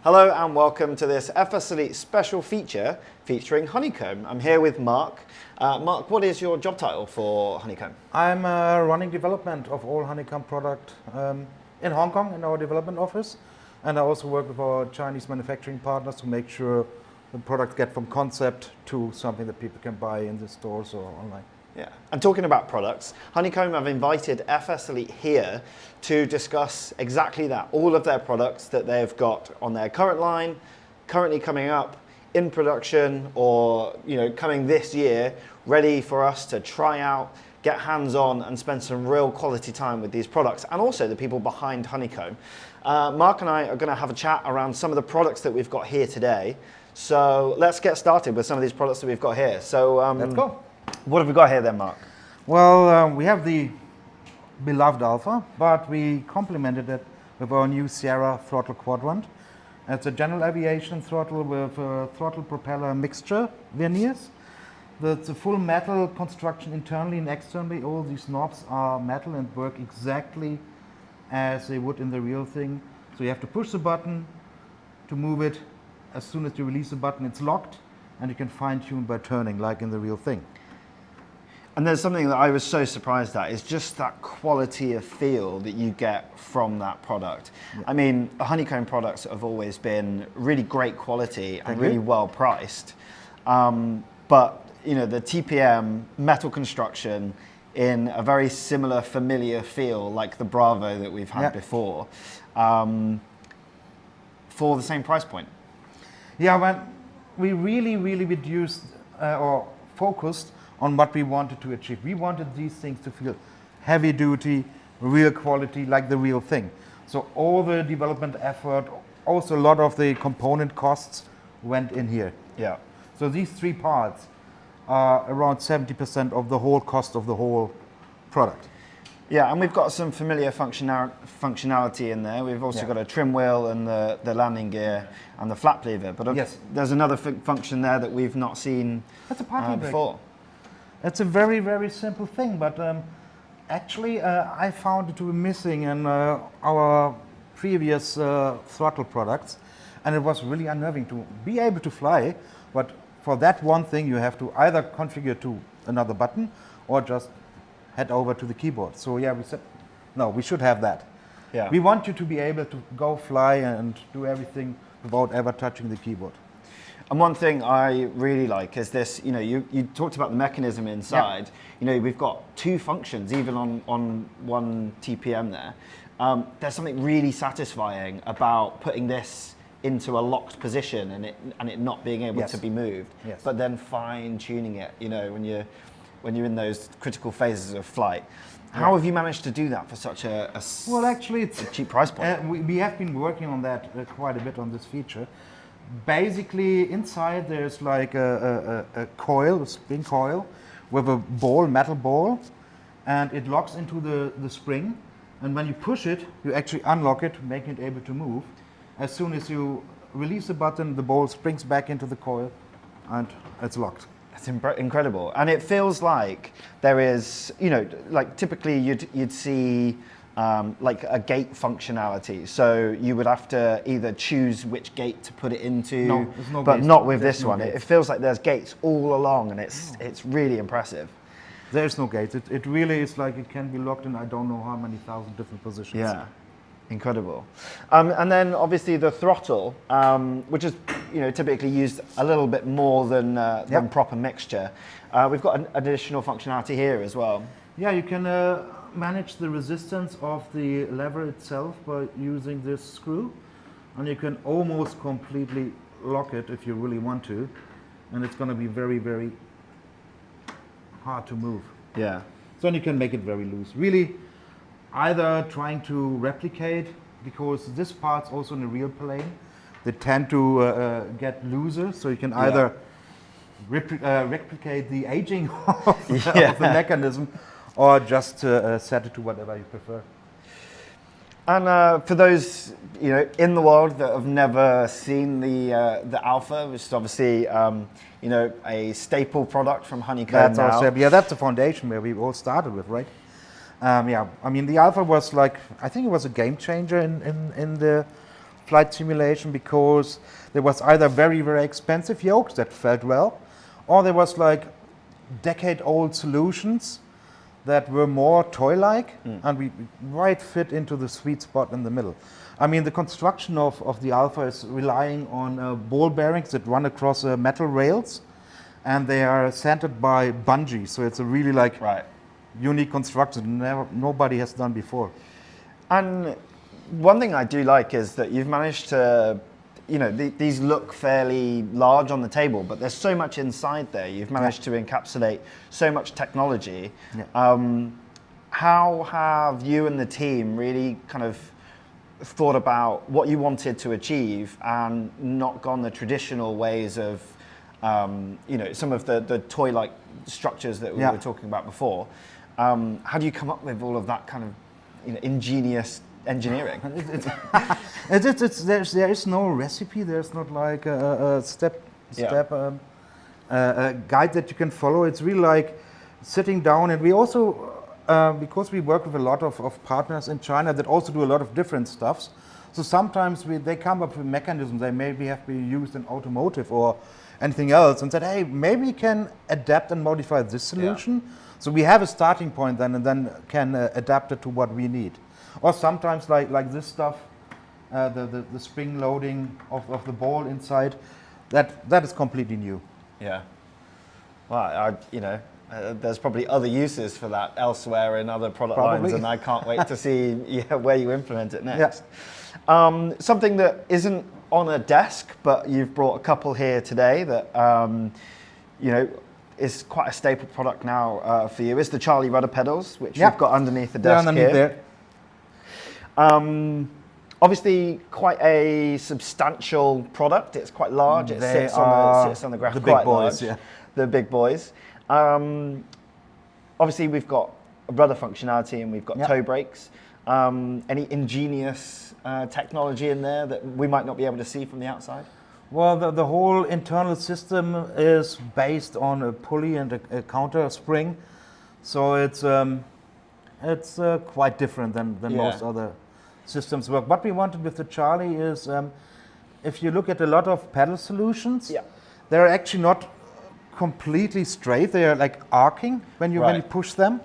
Hello and welcome to this FS Elite special feature featuring Honeycomb. I'm here with Mark. Mark, what is your job title for Honeycomb? I'm running development of all Honeycomb product in Hong Kong in our development office. And I also work with our Chinese manufacturing partners to make sure the products get from concept to something that people can buy in the stores or online. Yeah, and talking about products, Honeycomb have invited FS Elite here to discuss exactly that, all of their products that they've got on their current line, currently coming up, in production, or coming this year, ready for us to try out, get hands-on and spend some real quality time with these products, and also the people behind Honeycomb. Mark and I are going to have a chat around some of the products that we've got here today. So let's get started with some of these products that we've got here. So let's go. What have we got here then, Mark? Well, we have the beloved Alpha, but we complemented it with our new Sierra throttle quadrant. It's a general aviation throttle with throttle propeller mixture veneers. It's a full metal construction internally and externally. All these knobs are metal and work exactly as they would in the real thing. So you have to push the button to move it. As soon as you release the button, it's locked, and you can fine-tune by turning like in the real thing. And there's something that I was so surprised at, is just that quality of feel that you get from that product. Yeah. I mean, Honeycomb products have always been really great quality and really well priced. But the TPM metal construction in a very similar familiar feel like the Bravo that we've had before, for the same price point. Yeah, but we really reduced or focused on what we wanted to achieve. We wanted these things to feel heavy duty, real quality, like the real thing. So all the development effort, also a lot of the component costs went in here. Yeah. So these three parts are around 70% of the whole cost of the whole product. Yeah, and we've got some familiar functionality in there. We've also got a trim wheel and the landing gear and the flap lever. But there's another function there that we've not seen before. It's a very simple thing, but actually I found it to be missing in our previous throttle products, and it was really unnerving to be able to fly, but for that one thing you have to either configure to another button or just head over to the keyboard. So yeah, we said, no, we should have that. Yeah. We want you to be able to go fly and do everything without ever touching the keyboard. And one thing I really like is this, you talked about the mechanism inside. Yep. We've got two functions, even on one TPM there. There's something really satisfying about putting this into a locked position and it not being able to be moved, but then fine tuning it, when you're in those critical phases of flight. How have you managed to do that for such a cheap price point? We have been working on that quite a bit on this feature. Basically, inside there's like a coil, a spring coil, with a ball, metal ball, and it locks into the spring. And when you push it, you actually unlock it, making it able to move. As soon as you release the button, the ball springs back into the coil, and it's locked. That's incredible, and it feels like there is, like typically you'd see. Like a gate functionality, so you would have to either choose which gate to put it into, but not with this one. It feels like there's gates all along, and it's really impressive. There's no gates. It really is like it can be locked in I don't know how many thousand different positions. Yeah, incredible. And then obviously the throttle, which is typically used a little bit more than proper mixture. We've got an additional functionality here as well. Yeah, you can manage the resistance of the lever itself by using this screw, and you can almost completely lock it if you really want to, and it's going to be very hard to move. Yeah. So you can make it very loose. Really, either trying to replicate, because this part's also in a real plane, they tend to get looser, so you can either replicate the aging of the mechanism, or just set it to whatever you prefer. And for those in the world that have never seen the Alpha, which is obviously a staple product from Honeycomb now. That's the foundation where we all started with, right? I mean the Alpha was I think it was a game changer in the flight simulation because there was either very, very expensive yokes that felt well, or there was like decade-old solutions that were more toy-like, and we right fit into the sweet spot in the middle. I mean, the construction of the Alpha is relying on ball bearings that run across metal rails, and they are centered by bungee, so it's a really like unique construction nobody has done before. And one thing I do like is that you've managed to, you know, these look fairly large on the table, but there's so much inside there. You've managed to encapsulate so much technology. How have you and the team really kind of thought about what you wanted to achieve and not gone the traditional ways of, you know, some of the toy-like structures that we were talking about before? How do you come up with all of that kind of, you know, ingenious engineering? There is no recipe. There's not like a step guide that you can follow. It's really like sitting down, and we also, because we work with a lot of partners in China that also do a lot of different stuffs. So sometimes they come up with mechanisms that maybe have been used in automotive or anything else, and said, hey, maybe we can adapt and modify this solution. So we have a starting point then, and then can adapt it to what we need. Or sometimes like this stuff, the spring loading of the ball inside, that is completely new. Yeah. Well, you know, there's probably other uses for that elsewhere in other product lines, and I can't wait to see where you implement it next. Something that isn't on a desk, but you've brought a couple here today that, you know, is quite a staple product now for you, is the Charlie rudder pedals, which you've got underneath the desk here. Obviously, quite a substantial product. It's quite large. It sits on the ground. The big boys, the big boys. Obviously, we've got rudder functionality and we've got toe brakes. Any ingenious technology in there that we might not be able to see from the outside? Well, the whole internal system is based on a pulley and a counter spring, so it's quite different than most other systems work. What we wanted with the Charlie is, if you look at a lot of pedal solutions, they're actually not completely straight. They are like arcing when you push them.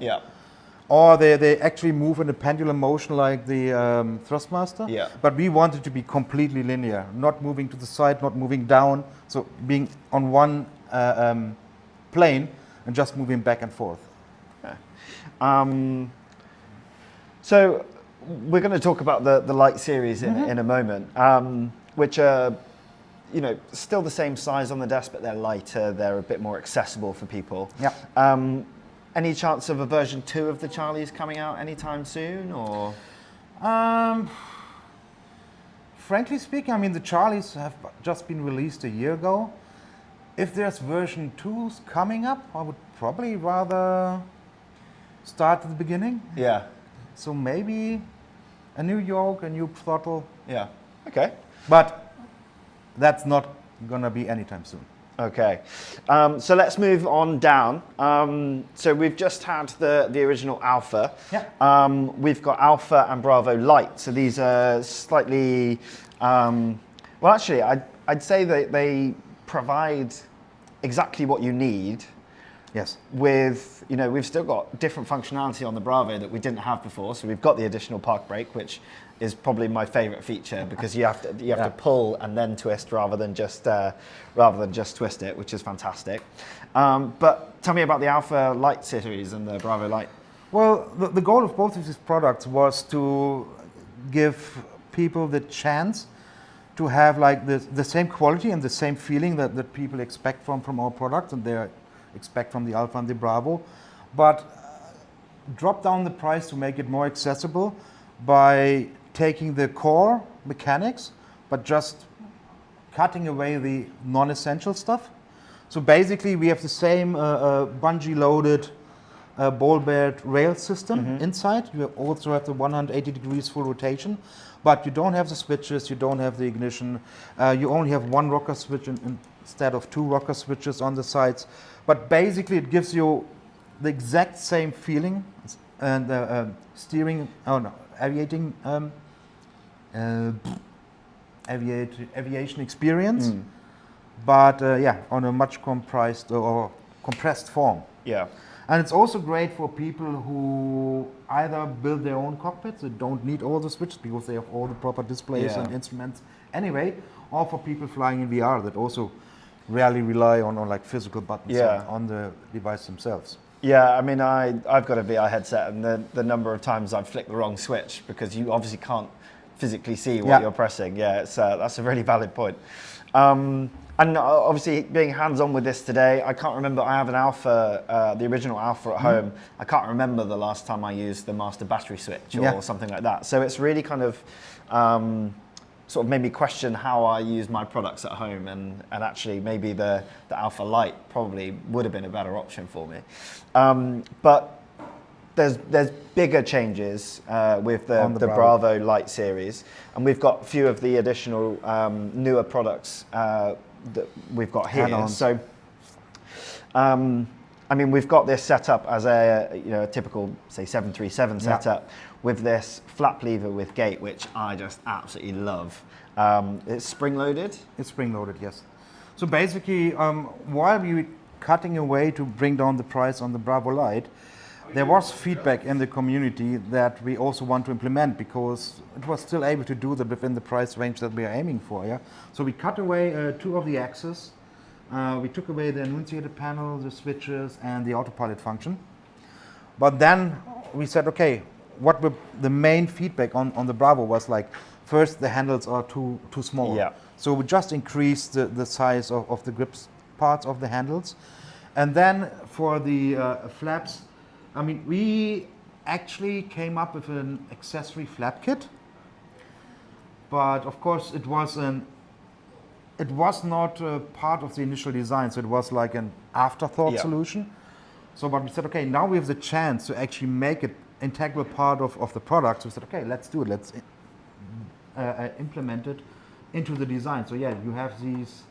Or they actually move in a pendulum motion like the Thrustmaster. But we want it to be completely linear, not moving to the side, not moving down, so being on one plane and just moving back and forth. So we're going to talk about the Light series in a moment, which are, you know, still the same size on the desk, but they're lighter, they're a bit more accessible for people. Any chance of a version 2 of the Charlies coming out anytime soon, or? Frankly speaking, I mean, the Charlies have just been released a year ago. If there's version 2s coming up, I would probably rather start at the beginning. So maybe a new yoke, a new throttle. Okay. But that's not gonna be anytime soon. Okay, so let's move on down. So we've just had the original Alpha. We've got Alpha and Bravo Light. So these are slightly, well, actually, I'd say that they provide exactly what you need. With, you know, we've still got different functionality on the Bravo that we didn't have before. So we've got the additional park brake, which is probably my favorite feature, because you have to pull and then twist rather than just twist it, which is fantastic. But tell me about the Alpha Light series and the Bravo Light. Well, the goal of both of these products was to give people the chance to have like the same quality and the same feeling that people expect from our products, and they expect from the Alpha and the Bravo, but drop down the price to make it more accessible by taking the core mechanics, but just cutting away the non-essential stuff. So basically we have the same bungee loaded ball beared rail system inside. You also have the 180 degrees full rotation, but you don't have the switches, you don't have the ignition, you only have one rocker switch instead of two rocker switches on the sides. But basically it gives you the exact same feeling and steering, aviating aviation experience, but yeah, on a much compressed or compressed form. Yeah. And it's also great for people who either build their own cockpits, that don't need all the switches because they have all the proper displays Yeah. and instruments anyway, or for people flying in VR that also rarely rely on like physical buttons Yeah. on the device themselves. Yeah, I mean, I've got a VR headset, and the number of times I've flicked the wrong switch because you obviously can't physically see what Yeah. you're pressing. Yeah, it's that's a really valid point. And obviously, being hands-on with this today, I can't remember. I have an Alpha, the original Alpha at home. I can't remember the last time I used the master battery switch or something like that. So it's really kind of sort of made me question how I use my products at home, and actually maybe the Alpha Lite probably would have been a better option for me. But there's bigger changes with the Bravo Lite series, and we've got a few of the additional newer products that we've got here. Add-ons. So, I mean, we've got this set up as a typical, say, 737 setup with this flap lever with gate, which I just absolutely love. It's spring-loaded. It's spring-loaded, yes. So basically, while we were cutting away to bring down the price on the Bravo Lite, there was feedback in the community that we also want to implement because it was still able to do that within the price range that we are aiming for. Yeah. So we cut away 2 of the axes. We took away the annunciator panel, the switches, and the autopilot function. But then we said, okay, what were the main feedback on the Bravo was like, first the handles are too small. Yeah. So we just increased the size of the grips parts of the handles, and then for the flaps. I mean, we actually came up with an accessory flap kit, but of course it was not part of the initial design, so it was like an afterthought solution. So but we said, okay, now we have the chance to actually make it integral part of the product. So we said, okay, let's do it. Let's implement it into the design. So yeah, you have these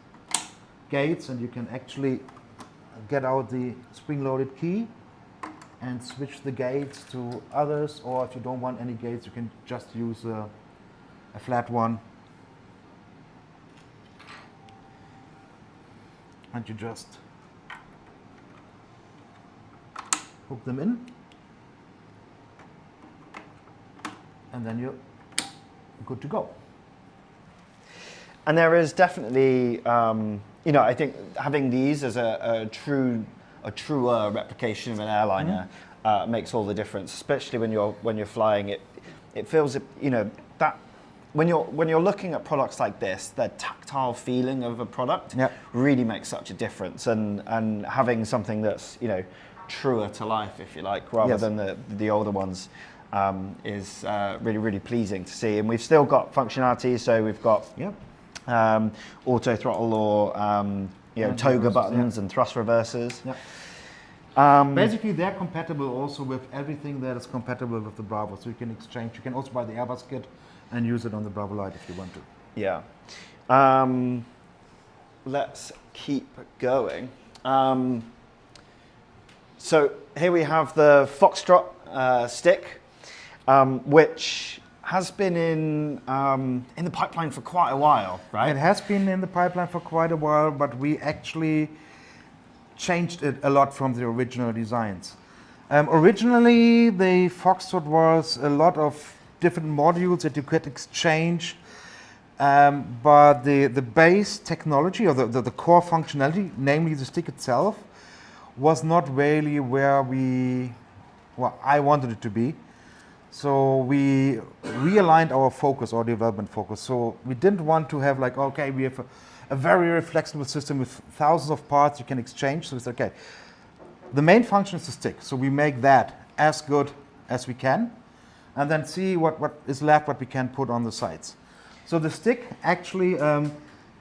gates, and you can actually get out the spring-loaded key and switch the gates to others, or if you don't want any gates, you can just use a flat one. And you just hook them in, and then you're good to go. And there is definitely, I think having these as a truer replication of an airliner makes all the difference, especially when you're flying it. It feels, that when you're looking at products like this, the tactile feeling of a product really makes such a difference, and having something that's truer to life, if you like, rather than the older ones, is really, really pleasing to see. And we've still got functionality, so we've got auto throttle or toga buttons and thrust reversers. Basically, they're compatible also with everything that is compatible with the Bravo. So you can exchange. You can also buy the Airbus kit and use it on the Bravo Lite if you want to. Yeah. Let's keep going. So here we have the Foxtrot stick, which has been in the pipeline for quite a while, right? It has been in the pipeline for quite a while, but we actually changed it a lot from the original designs. Originally, the Foxtrot was a lot of different modules that you could exchange, but the base technology or the core functionality, namely the stick itself, was not really where I wanted it to be. So we realigned our focus, our development focus. So we didn't want to have like, okay, we have a very flexible system with thousands of parts you can exchange. So it's okay. The main function is the stick. So we make that as good as we can, and then see what is left, what we can put on the sides. So the stick actually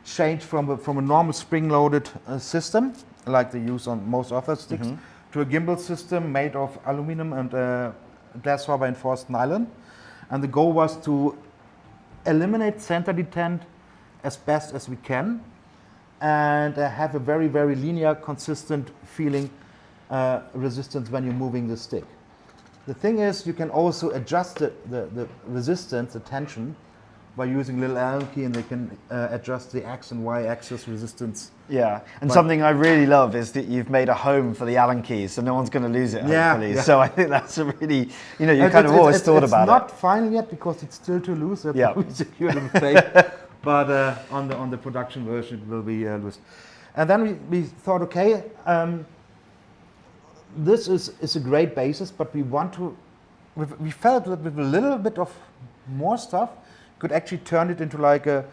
changed from a normal spring-loaded system, like they use on most other sticks, to a gimbal system made of aluminum and glass fiber reinforced nylon. And the goal was to eliminate center detent as best as we can, and have a very, very linear, consistent feeling resistance when you're moving the stick. The thing is, you can also adjust the resistance, the tension, by using little Allen key, and they can adjust the X and Y axis resistance. Yeah, and something I really love is that you've made a home for the Allen keys, so no one's going to lose it, hopefully. Yeah. So I think that's a really, you kind of always thought about it. It's not final yet because it's still too loose. Yeah. We secured the mistake. But on the production version, it will be loose. And then we thought, okay, this is a great basis, but we want to. We felt that with a little bit of more stuff, could actually turn it into like a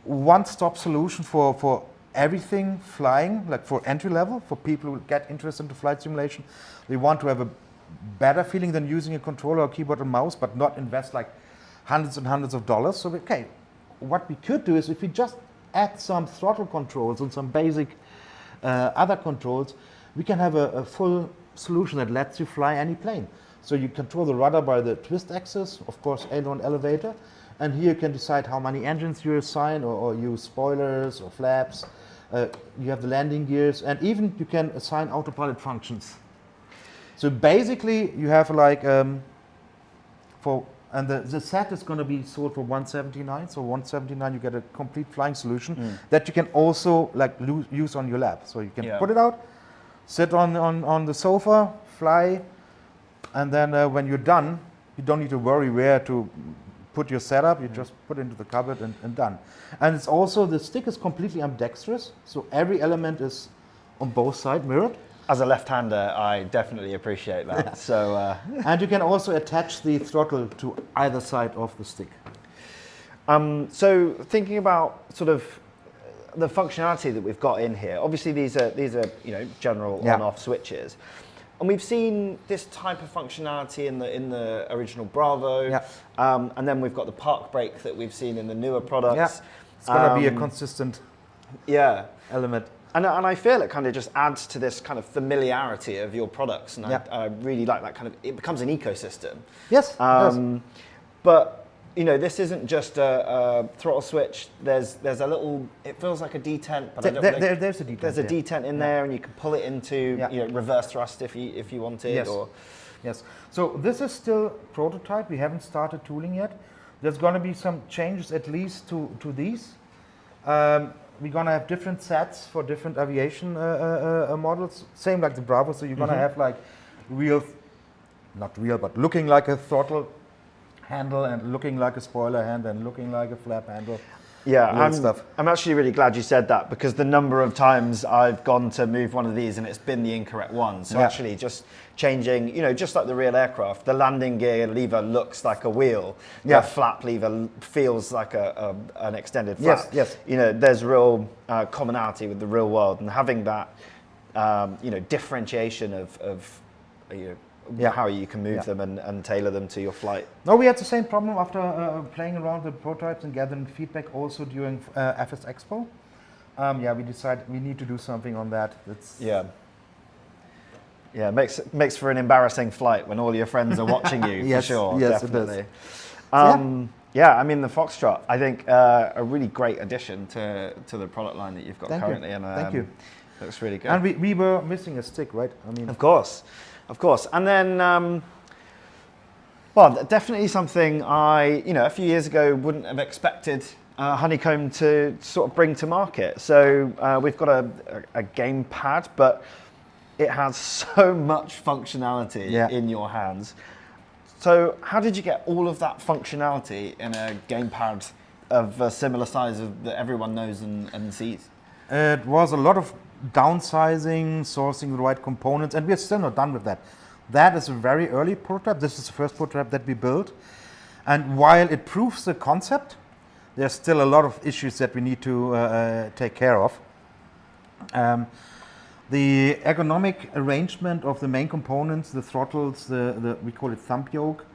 one-stop solution for everything flying, like for entry level, for people who get interested into flight simulation. They want to have a better feeling than using a controller or keyboard and mouse, but not invest like hundreds and hundreds of dollars. So okay, what we could do is if we just add some throttle controls and some basic other controls, we can have a full solution that lets you fly any plane. So you control the rudder by the twist axis, of course, aileron elevator, and here you can decide how many engines you assign or use spoilers or flaps. You have the landing gears, and even you can assign autopilot functions. So basically, you have like the set is going to be sold for $179. So $179, you get a complete flying solution that you can also like use on your lap. So you can put it out, sit on the sofa, fly, and then when you're done, you don't need to worry where to put your setup. You just put it into the cupboard and done. And it's also, the stick is completely ambidextrous, so every element is on both sides mirrored. As a left-hander, I definitely appreciate that. Yeah. So, and you can also attach the throttle to either side of the stick. So thinking about sort of the functionality that we've got in here, obviously these are general on-off switches. And we've seen this type of functionality in the original Bravo, and then we've got the park brake that we've seen in the newer products. Yeah. It's going to be a consistent element. And I feel it kind of just adds to this kind of familiarity of your products, and I really like that kind of, it becomes an ecosystem. Yes. But this isn't just a throttle switch. There's a little. It feels like a detent, but there's a detent. There's a detent in there, and you can pull it into reverse thrust if you wanted. Yes. Yes. So this is still prototype. We haven't started tooling yet. There's going to be some changes at least to these. We're going to have different sets for different aviation models. Same like the Bravo. So you're going to have like not real, but looking like a throttle handle and looking like a spoiler hand and looking like a flap handle. Yeah, I'm actually really glad you said that, because the number of times I've gone to move one of these and it's been the incorrect one. So actually just changing, just like the real aircraft, the landing gear lever looks like a wheel. The flap lever feels like an extended flap. Yes. There's real commonality with the real world, and having that, differentiation of how you can move them and tailor them to your flight. No, we had the same problem after playing around with prototypes and gathering feedback also during FS Expo. We decided we need to do something on that. Makes for an embarrassing flight when all your friends are watching you, for sure. Yes, definitely. it does. I mean, the Foxtrot, I think a really great addition to the product line that you've got currently. And, Thank you. Looks really good. And we were missing a stick, right? I mean, Of course. And then, definitely something a few years ago wouldn't have expected Honeycomb to sort of bring to market. So we've got a gamepad, but it has so much functionality in your hands. So how did you get all of that functionality in a gamepad of a similar size that everyone knows and sees? It was a lot of downsizing, sourcing the right components, and we're still not done with that. That is a very early prototype. This is the first prototype that we built. And while it proves the concept, there's still a lot of issues that we need to take care of. The ergonomic arrangement of the main components, the throttles, we call it thumb yoke,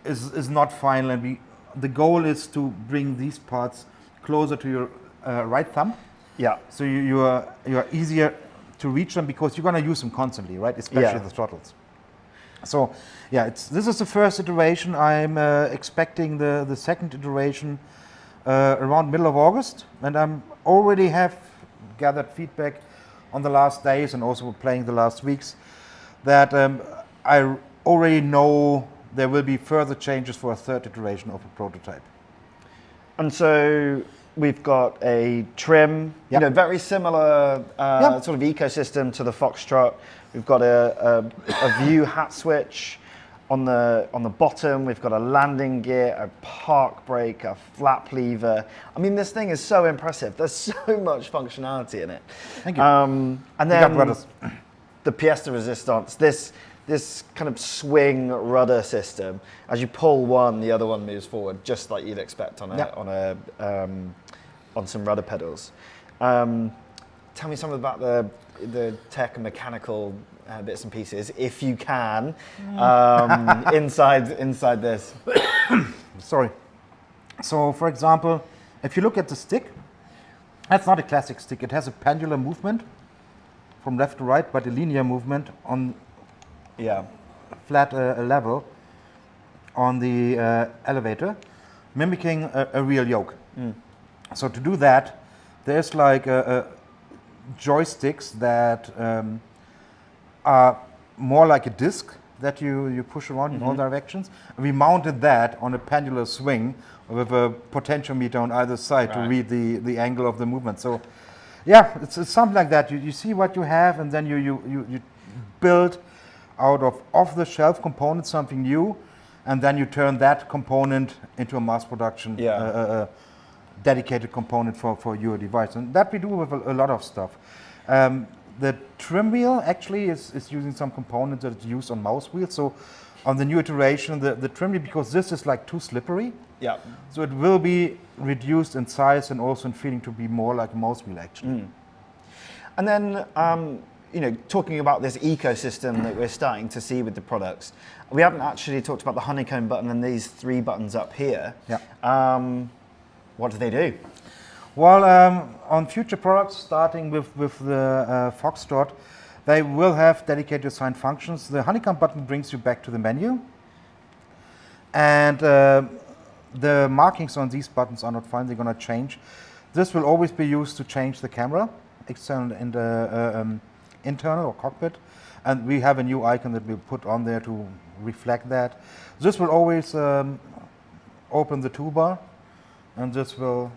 is not final. And the goal is to bring these parts closer to your right thumb. Yeah. So you are easier to reach them because you're going to use them constantly, right? Especially the throttles. So this is the first iteration. I'm expecting the second iteration around middle of August, and I'm already have gathered feedback on the last days and also playing the last weeks that I already know there will be further changes for a third iteration of a prototype. And so we've got a trim, Yep. very similar Yep. sort of ecosystem to the Foxtrot. We've got a view hat switch on the bottom. We've got a landing gear, a park brake, a flap lever. I mean, this thing is so impressive. There's so much functionality in it. Thank you. And You got then rudders. the pièce de résistance, this kind of swing rudder system. As you pull one, the other one moves forward, just like you'd expect on Yep. on some rudder pedals. Tell me something about the tech and mechanical bits and pieces, if you can, inside this. Sorry. So, for example, if you look at the stick, that's not a classic stick. It has a pendular movement from left to right, but a linear movement on Yeah. flat level on the elevator, mimicking a real yoke. So to do that, there's like joysticks that are more like a disc that you push around in all directions. And we mounted that on a pendular swing with a potentiometer on either side to read the angle of the movement. So yeah, it's something like that. You see what you have, and then you build out of off-the-shelf components something new, and then you turn that component into a mass production dedicated component for your device. And that we do with a lot of stuff. The trim wheel actually is using some components that is used on mouse wheels. So on the new iteration, the trim wheel, because this is like too slippery, Yeah. so it will be reduced in size and also in feeling to be more like a mouse wheel actually. And then, talking about this ecosystem that we're starting to see with the products, we haven't actually talked about the Honeycomb button and these 3 buttons up here. Yeah. What do they do? Well, on future products, starting with the Foxtrot, they will have dedicated assigned functions. The Honeycomb button brings you back to the menu. And the markings on these buttons are not fine, they're going to change. This will always be used to change the camera, external and internal or cockpit. And we have a new icon that we'll put on there to reflect that. This will always open the toolbar, and this will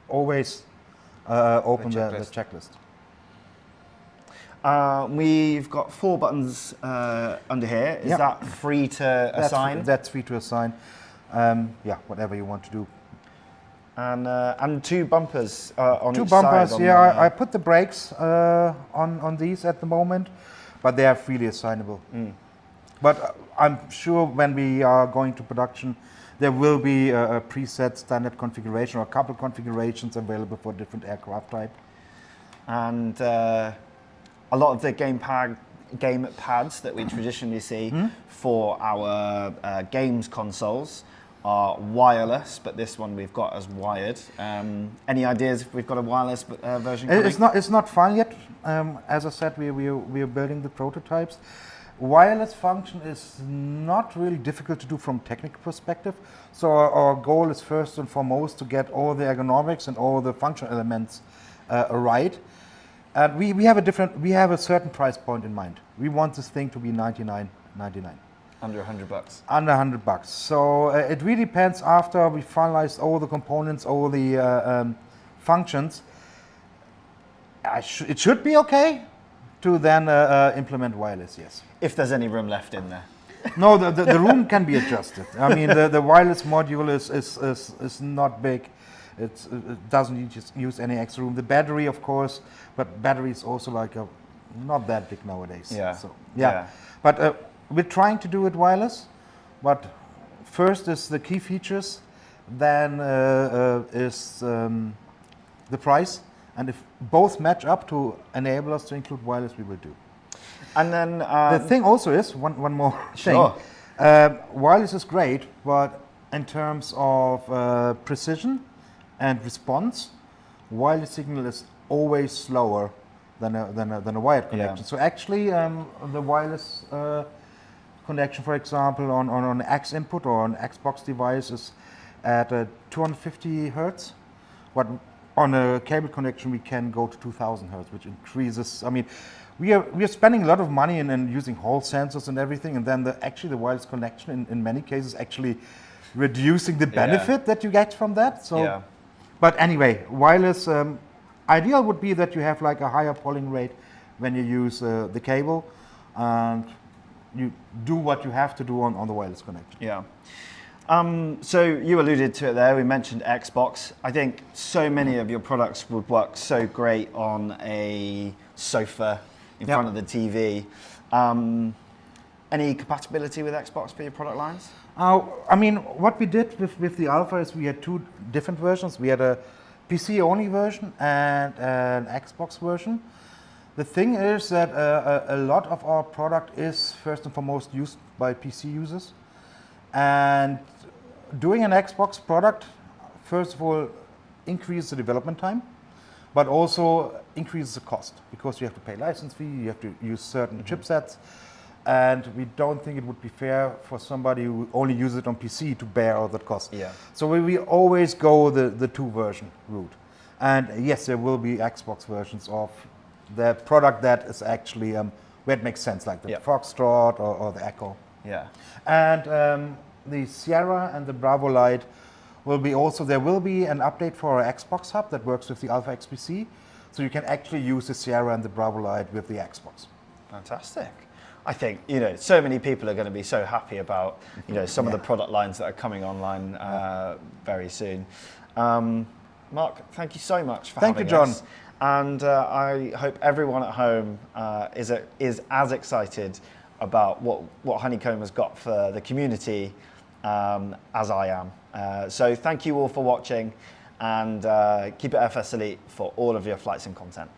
always open the checklist. We've got 4 buttons under here. Is Yep. that free to assign? That's free to assign. Yeah, whatever you want to do. And 2 bumpers on 2 each bumpers, side. yeah. I put the brakes on these at the moment, but they are freely assignable. But I'm sure when we are going to production, there will be a preset standard configuration or a couple configurations available for different aircraft type. And a lot of the game pads that we traditionally see for our games consoles are wireless, but this one we've got as wired. Any ideas if we've got a wireless version coming? It's not fine yet. As I said, we are building the prototypes. Wireless function is not really difficult to do from technical perspective. So our goal is first and foremost to get all the ergonomics and all the functional elements right. And we have a certain price point in mind. We want this thing to be $99.99. Under $100. Under $100. So it really depends after we finalize all the components, all the functions. It should be okay to then implement wireless, yes. If there's any room left in there. No, the room can be adjusted. I mean, the wireless module is not big. It doesn't use any extra room. The battery, of course, but battery is also like not that big nowadays. Yeah. So, yeah. But we're trying to do it wireless. But first is the key features, then is the price. And if both match up to enable us to include wireless, we will do. And then The thing also is, one more thing. Sure. Wireless is great, but in terms of precision and response, wireless signal is always slower than a wired connection. Yeah. So actually, the wireless connection, for example, on an X input or an Xbox device is at 250 hertz, but on a cable connection we can go to 2000 hertz, which increases. I mean, we are spending a lot of money in using Hall sensors and everything, and then the wireless connection in many cases actually reducing the benefit that you get from that. So, Yeah. but anyway, wireless ideal would be that you have like a higher polling rate when you use the cable, and you do what you have to do on the wireless connection. Yeah. So you alluded to it there. We mentioned Xbox. I think so many of your products would work so great on a sofa in front of the TV. Any compatibility with Xbox for your product lines? I mean, what we did with the Alpha is we had two different versions. We had a PC-only version and an Xbox version. The thing is that a lot of our product is first and foremost used by PC users. And doing an Xbox product, first of all, increases the development time, but also increases the cost because you have to pay license fee, you have to use certain chipsets, and we don't think it would be fair for somebody who only uses it on PC to bear all that cost. Yeah. So we always go the two-version route. And yes, there will be Xbox versions of the product that is actually where it makes sense, like the Foxtrot or the Echo. Yeah. And the Sierra and the Bravo Lite will be also, there will be an update for our Xbox hub that works with the Alpha XPC. So you can actually use the Sierra and the Bravo Lite with the Xbox. Fantastic. I think, so many people are going to be so happy about, some of the product lines that are coming online very soon. Mark, thank you so much for having us. Thank you, John. And I hope everyone at home is as excited about what Honeycomb has got for the community as I am. So thank you all for watching, and keep it FS Elite for all of your flight sim content.